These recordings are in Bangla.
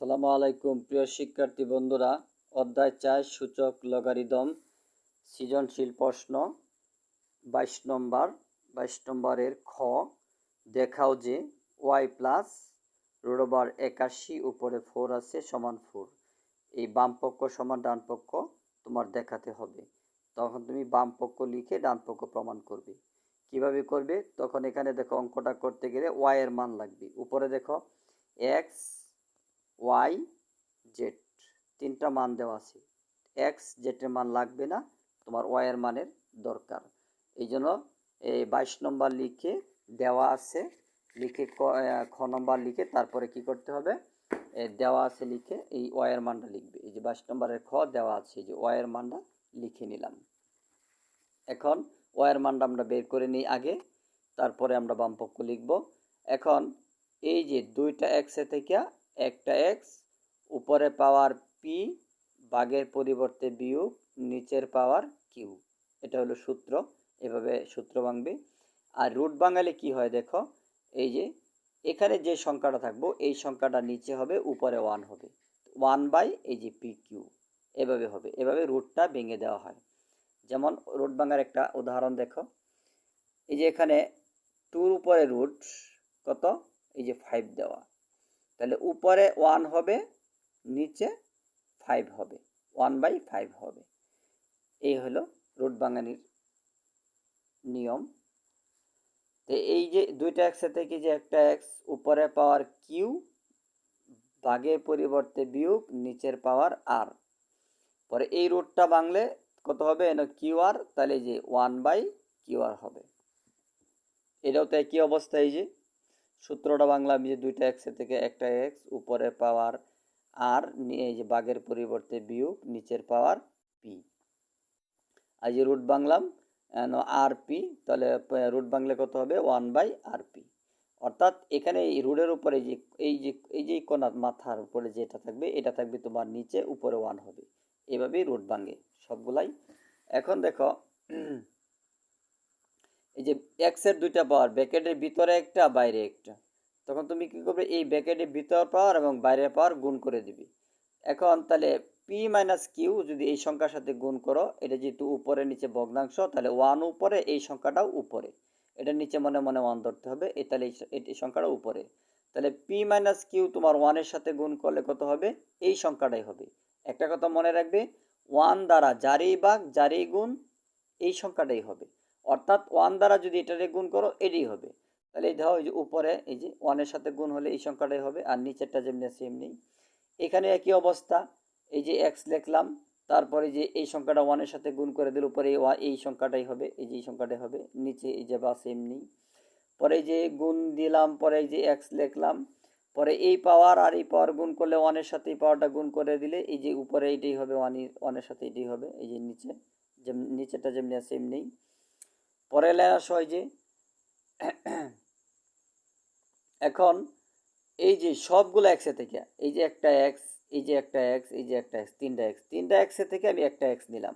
আসসালামু আলাইকুম প্রিয় শিক্ষার্থী বন্ধুরা। অধ্যায় 4 সূচক লগারিদম সৃজনশীল প্রশ্ন 22 নম্বরের খ। দেখাও যে y প্লাস √81 উপরে 4 আছে সমান 4। এই বাম পক্ষ সমান ডান পক্ষ তোমার দেখাতে হবে। তখন তুমি বাম পক্ষ লিখে ডান পক্ষ প্রমাণ করবে। কিভাবে করবে? তখন এখানে দেখো, অঙ্কটা করতে গেলে y এর মান লাগবে। উপরে দেখো x y জেড তিনটা মান দেওয়া আছে। এক্স জেডের মান লাগবে না, তোমার ওয়াই এর মানের দরকার। এই জন্য এই 22 নম্বর লিখে দেওয়া আছে, লিখে খ নম্বর লিখে তারপরে কি করতে হবে, দেওয়া আছে লিখে এই ওয়াই এর মানটা লিখবে। এই যে 22 নম্বরের খ দেওয়া আছে, যে ওয়াই এর মানটা লিখে নিলাম। এখন ওয়াই এর মানটা আমরা বের করে নিই আগে, তারপরে আমরা বাম পক্ষ লিখব। এখন এই যে দুইটা এক্স থেকে একটা এক্স, উপরে পাওয়ার পি, ভাগের পরিবর্তে বিয়োগ, নিচের পাওয়ার কিউ, এটা হলো সূত্র। এভাবে সূত্র ভাঙবে। আর রুট ভাঙালে কি হয় দেখো, এই যে এখানে যে সংখ্যাটা থাকবো এই সংখ্যাটা নিচে হবে, উপরে 1 হবে, 1 বাই এই যে পি কিউ, এভাবে হবে। এভাবে রুটটা ভেঙে দেওয়া হয়। যেমন রুট ভাঙার একটা উদাহরণ দেখো, এই যে এখানে 2 উপরে রুট কত, এই যে 5 দেওয়া, তাহলে উপরে 1 হবে, নিচে 5 হবে, 1/5 হবে। এই হলো রুট ভাঙানির নিয়ম। তো এই যে দুইটা এক্স থেকে যে একটা এক্স, উপরে পাওয়ার কিউ, ভাগের পরিবর্তে বিয়োগ, নিচের পাওয়ার আর। পরে এই রুটটা ভাঙলে কত হবে, কিউ আর, তাহলে যে 1/কিউ আর হবে। এটাও তো একই অবস্থা। এই যে সূত্রটা বাংলা, আমি যে দুইটা এক্স থেকে একটা এক্স, উপরে পাওয়ার আর, এই যে ভাগের পরিবর্তে বিয়োগ, নিচের পাওয়ার পি। আর যে রুট বাংলাম আর পি, তাহলে রুট বাংলা কত হবে, 1/আর পি। অর্থাৎ এখানে এই রুটের উপরে যে এই যে কোণার মাথার উপরে যেটা থাকবে, এটা থাকবে তোমার নিচে, উপরে 1 হবে। এভাবেই রুট ভাঙে সবগুলাই। এখন দেখো, এই যে এক্স এর দুইটা পাওয়ার, ব্র্যাকেটের ভিতরে একটা, বাইরে একটা। তখন তুমি কি করবে, এই ব্র্যাকেটের ভিতর পাওয়ার এবং বাইরের পাওয়ার গুণ করে দিবি। এখন তাহলে পি মাইনাস কিউ যদি এই সংখ্যার সাথে গুণ করো, এটা যেহেতু উপরে নিচে ভগ্নাংশ, তাহলে 1 উপরে, এই সংখ্যাটাও উপরে, এটা নিচে মনে মনে 1 ধরতে হবে। তাহলে এই সংখ্যাটা উপরে, তাহলে পি মাইনাস কিউ তোমার 1 এর সাথে গুণ করলে কত হবে, এই সংখ্যাটাই হবে। একটা কথা মনে রাখবে, 1 দ্বারা যারই ভাগ যারই গুণ, এই সংখ্যাটাই হবে। অর্থাৎ 1 দ্বারা যদি এটারে গুণ করো, এটাই হবে। তাহলে এই ধরো, এই যে উপরে এই যে 1 এর সাথে গুণ হলে এই সংখ্যাটাই হবে, আর নিচেরটা যেমনি আছে এমনি। এখানে একই অবস্থা, এই যে এক্স লিখলাম, তারপরে যে এই সংখ্যাটা 1 এর সাথে গুণ করে দিলে উপরে এই সংখ্যাটাই হবে, এই যে এই সংখ্যাটাই হবে, নিচে এই যে বাস এমনি। পরে যে গুণ দিলাম, পরে এই যে এক্স লিখলাম, পরে এই পাওয়ার আর এই পাওয়ার গুণ করলে 1 এর সাথে এই পাওয়ারটা গুণ করে দিলে এই যে উপরে এইটাই হবে, 1 এর সাথে এটাই হবে, এই যে নিচে নিচেরটা যেমনি আছে এমনি। পরে লেখা হয় যে এখন এই যে সবগুলো এক্সে থেকে, এই যে একটা এক্স, এই যে একটা এক্স, এই যে একটা এক্স, তিনটা এক্সের থেকে আমি একটা এক্স নিলাম।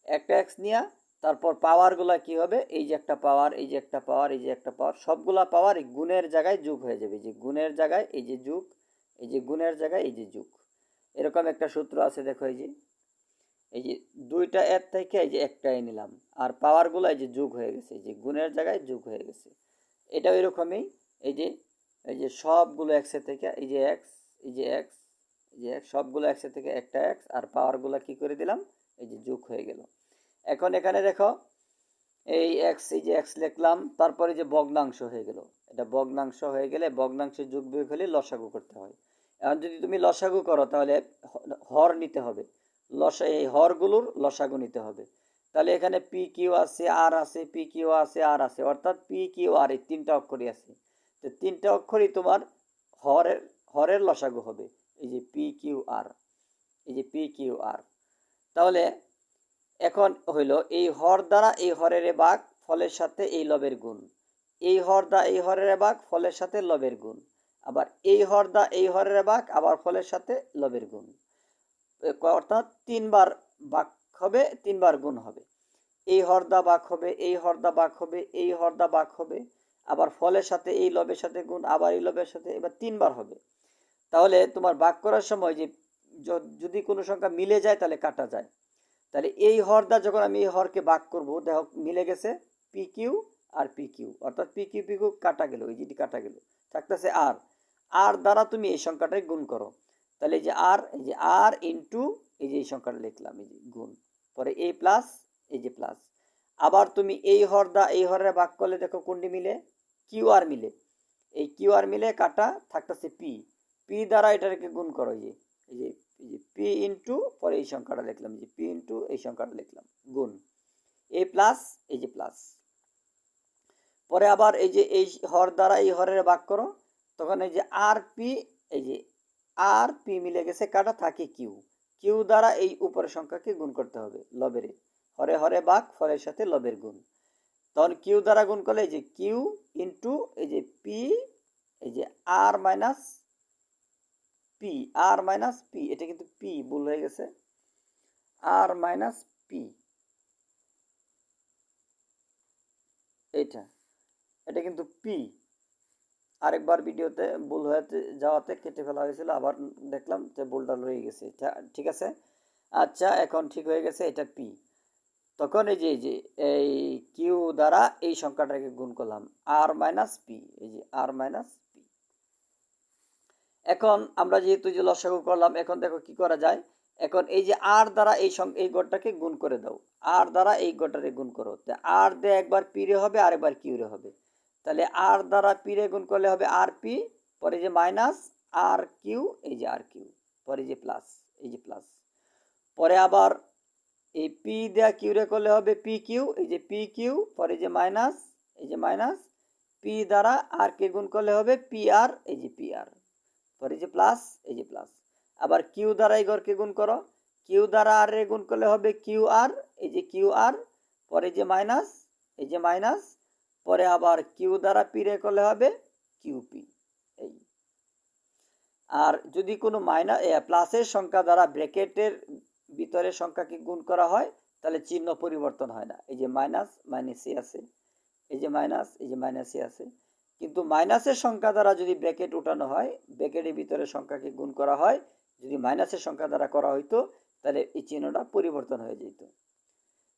একটা এক্স নিয়ে তারপর পাওয়ারগুলো কি হবে, এই যে একটা পাওয়ার, এই যে একটা পাওয়ার, এই যে একটা পাওয়ার, সবগুলা পাওয়ার এই গুণের জায়গায় যোগ হয়ে যাবে। যে গুণের জায়গায় এই যে যোগ, এই যে গুণের জায়গায় এই যে যোগ। এরকম একটা সূত্র আছে দেখো, এই যে দুইটা এর থেকে এই যে একটাই নিলাম, আর পাওয়ারগুলো এই যে যোগ হয়ে গেছে, এই যে গুণের জায়গায় যোগ হয়ে গেছে। এটা এরকমই, এই যে সবগুলো এক্সের থেকে এই যে এক্স, এই যে এক্স, এই যে এক্স, সবগুলো এক্সের থেকে একটা এক্স, আর পাওয়ারগুলো কি করে দিলাম, এই যে যোগ হয়ে গেল। এখন এখানে দেখো, এই এক্স, এই যে এক্স লিখলাম, তারপরে যে ভগ্নাংশ হয়ে গেল, এটা ভগ্নাংশ হয়ে গেলে ভগ্নাংশের যোগ বিয়োগ হলে লসাগু করতে হয়। এখন যদি তুমি লসাগু করো, তাহলে হর নিতে হবে, এই হরগুলোর লসাগু নিতে হবে। তাহলে এখানে পি কিউ আছে, আর আছে, পি কিউ আছে, আর আছে, অর্থাৎ পি কিউ আর এই তিনটা অক্ষরই আছে। তো তিনটা অক্ষরই তোমার হরের হরের লসাগু হবে, এই যে পি কিউ আর, এই যে পি কিউ আর। তাহলে এখন হইল, এই হর দ্বারা এই হরের ভাগ, ফলের সাথে এই লবের গুণ, এই হর দ্বারা এই হরের ভাগ, ফলের সাথে লবের গুণ, আবার এই হর দ্বারা এই হরের ভাগ, আবার ফলের সাথে লবের গুণ। অর্থাৎ 3 বার ভাগ হবে, 3 বার গুণ হবে। এই হরদা ভাগ হবে, এই হরদা ভাগ হবে, এই হরদা ভাগ হবে, আবার ফলের সাথে এই লবের সাথে গুণ, আবার এই লবের সাথে, এবার 3 বার হবে। তাহলে তোমার ভাগ করার সময় যে যদি কোনো সংখ্যা মিলে যায় তাহলে কাটা যায়। তাহলে এই হর দ্বারা যখন আমি এই হরকে ভাগ করব, দেখো মিলে গেছে P Q R P Q, অর্থাৎ পি কিউ কাটা গেল, এই যেটি কাটা গেল, থাকতেছে আর। আর দ্বারা তুমি এই সংখ্যাটাই গুণ করো, তাহলে এই যে আর ইন্টু এই যে এই সংখ্যাটা লিখলাম, এই যে গুণ, পরে এই প্লাস এই যে প্লাস। আবার তুমি এই হর এই হরে ভাগ করলে দেখো কোনটি মিলে, কিউ আর মিলে, এই কিউ আর মিলে কাটা থাকতেছে পি, পি দ্বারা এটাকে গুণ করো, এই যে পি ইন্টু পরে এই সংখ্যাটা লিখলাম, যে পি ইন্টু এই সংখ্যাটা লিখলাম, গুণ এই প্লাস এই যে প্লাস। পরে আবার এই যে এই হর দ্বারা এই হরের ভাগ করো, তখন এই যে আর পি, এই যে আর পি মিলে গেছে কাটা থাকে কিউ, কিউ দ্বারা এই উপরের সংখ্যাকে গুণ করতে হবে লবের, হরে হরে ভাগ ফলের সাথে লবের গুণ। তখন কিউ দ্বারা গুণ করলে এই যে কিউ ইন্টু এই যে পি, এই যে আর মাইনাস পি, আর মাইনাস পি, এটা কিন্তু পি ভুল হয়ে গেছে, আর মাইনাস পি, এটা কিন্তু পি, আরেকবার ভিডিওতে ভুল হয়ে যাওয়াতে কেটে ফেলা হয়েছিল, আবার দেখলাম যে ভুলটা রয়ে গেছে, ঠিক আছে। আচ্ছা, এখন ঠিক হয়ে গেছে, এটা পি। তখন এই যে এই কিউ দ্বারা এই সংখ্যাটাকে গুণ করলাম, আর মাইনাস পি, এই যে আর মাইনাস পি। এখন আমরা যেহেতু যে লসাগু করলাম, এখন দেখো কি করা যায়। এখন এই যে আর দ্বারা এই গড়টাকে গুণ করে দাও, আর দ্বারা এই গড়টাকে গুণ করো, আর দিয়ে একবার পি রে হবে আর একবার কিউ রে হবে, তাহলে আর দ্বারা পি রে গুণ করলে হবে আর পি, পরে যে মাইনাস আর কিউ, এই যে আর কিউ, পরে যে প্লাস, এই যে প্লাস। পরে আবার এই পি দেয়া কিউ রে করলে হবে পি কিউ, এই যে পি কিউ, পরে যে মাইনাস, এই যে মাইনাস, পি দ্বারা আর কে গুণ করলে হবে পি আর, এই যে পি আর, পরে যে প্লাস, এই যে প্লাস। আবার কিউ দ্বারা এই ঘরকে গুণ করো, কিউ দ্বারা আর এ গুণ করলে হবে কিউ আর, এই যে কিউ আর, পরে যে মাইনাস, এই যে মাইনাস, পরে আবার কিউ দ্বারা পি রে করলে হবে কিউ পি। এই আর যদি কোনো প্লাসের সংখ্যা দ্বারা ব্র্যাকেটের ভিতরে সংখ্যাকে গুণ করা হয় তাহলে চিহ্ন পরিবর্তন হয় না, এই যে মাইনাস মাইনাসে আছে, এই যে মাইনাস এই যে মাইনাসে আছে। কিন্তু মাইনাসের সংখ্যা দ্বারা যদি ব্র্যাকেট উঠানো হয়, ব্র্যাকেটের ভিতরে সংখ্যাকে গুণ করা হয়, যদি মাইনাসের সংখ্যা দ্বারা করা হইতো তাহলে এই চিহ্নটা পরিবর্তন হয়ে যেত।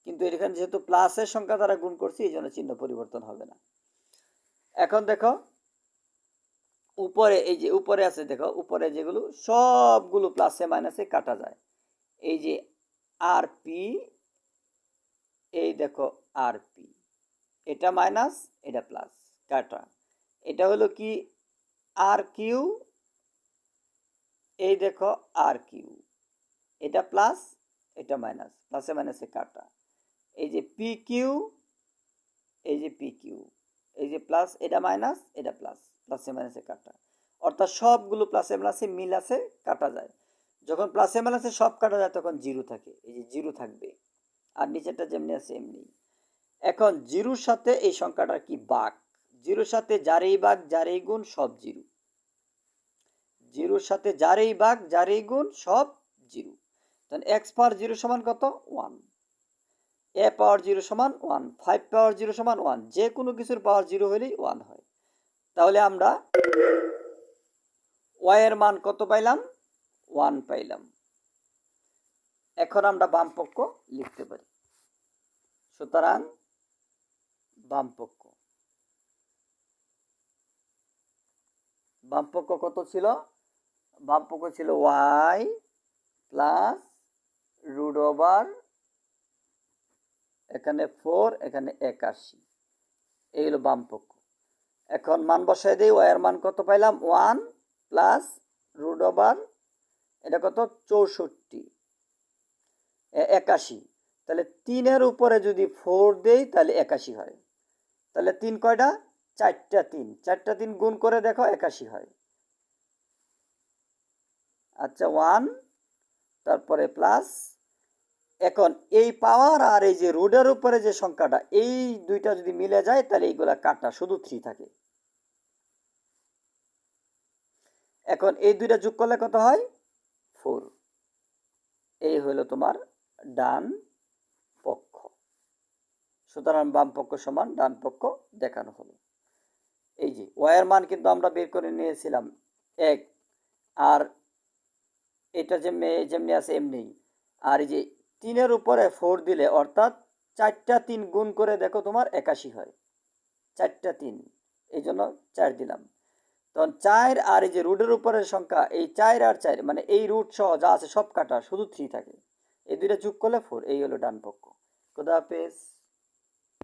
কিন্তু এখানে যেহেতু প্লাসের সংখ্যা দ্বারা গুণ করছি, এই জন্য চিহ্ন পরিবর্তন হবে না। এখন দেখো উপরে, এই যে উপরে আছে, দেখো উপরে যেগুলো সবগুলো প্লাসে মাইনাসে কাটা যায়, এই যে আর পি, এই দেখো আর পি, এটা মাইনাস এটা প্লাস কাটা, এটা হলো কি আর কিউ, এই দেখো আর কিউ, এটা প্লাস এটা মাইনাস, প্লাসে মাইনাসে কাটা, এই যে পি কিউ, এই যে পি কিউ, এই যে প্লাস এটা মাইনাস এটা প্লাস, প্লাসে মাইনাসে কাটা। অর্থাৎ সবগুলো প্লাসে মাইনাসে মিল আছে, কাটা যায়। যখন প্লাসে মাইনাসে সব কাটা যায় তখন জিরো থাকে, এই যে জিরো থাকবে, আর নিচেরটা যেমনি আছে এমনি। এখন জিরোর সাথে এই সংখ্যাটা কি ভাগ, জিরোর সাথে যারেই ভাগ যারেই গুণ সব জিরো, জিরোর সাথে যারেই ভাগ যারেই গুণ সব জিরো। তাহলে এক্স পাওয়ার জিরো সমান কত, ওয়ান, এ পাওয়ার জিরো সমান ওয়ান, 5 পাওয়ার জিরো সমান ওয়ান, যে কোনো কিছুর পাওয়ার জিরো হলেই ওয়ান হয়। তাহলে আমরা ওয়াই এর মান কত পাইলাম, ওয়ান পাইলাম। এখন আমরা বামপক্ষ লিখতে পারি, সুতরাং বামপক্ষ, বামপক্ষ কত ছিল, বামপক্ষ ছিল ওয়াই প্লাস রুট ওভার এখানে 4 এখানে 81, এই হলো বামপক্ষ। এখন মান বসাই দিই, ওয়াই এর মান কত পাইলাম, ওয়ান প্লাস রুট ওভার এটা কত 64 81, তাহলে 3-এর উপরে যদি 4 দেই তাহলে 81 হয়। তাহলে 3 কয়টা, 4টা 3, 4টা 3 গুণ করে দেখো 81 হয়। আচ্ছা, ওয়ান তারপরে প্লাস, এখন এই পাওয়ার আর এই যে রুটের উপরে যে সংখ্যাটা, এই দুইটা যদি মিলে যায় তাহলে এইগুলা কাটা, শুধু 3 থাকে। এখন এই দুইটা যোগ করলে কত হয়, 4। এই হলো তোমার ডান পক্ষ। সুতরাং বাম পক্ষ সমান ডান পক্ষ দেখানো হলো। এই যে ওয়াই এর মান কিন্তু আমরা বের করে নিয়েছিলাম 1, আর এটা যেমনি আছে এমনি। আর এই যে 3-এর উপরে 4 দিলে অর্থাৎ 4টা 3 গুণ করে দেখো তোমার 81 হয়। 4টা 3, এই জন্য 4 দিলাম। তখন 4 আর এই যে রুটের উপরের সংখ্যা, এই 4 আর 4 মানে এই রুট সহ যা আছে সব কাটা, শুধু 3 থাকে। এই দুইটা যোগ করলে 4, এই হলো ডান পক্ষ। খোদা হাফেজ।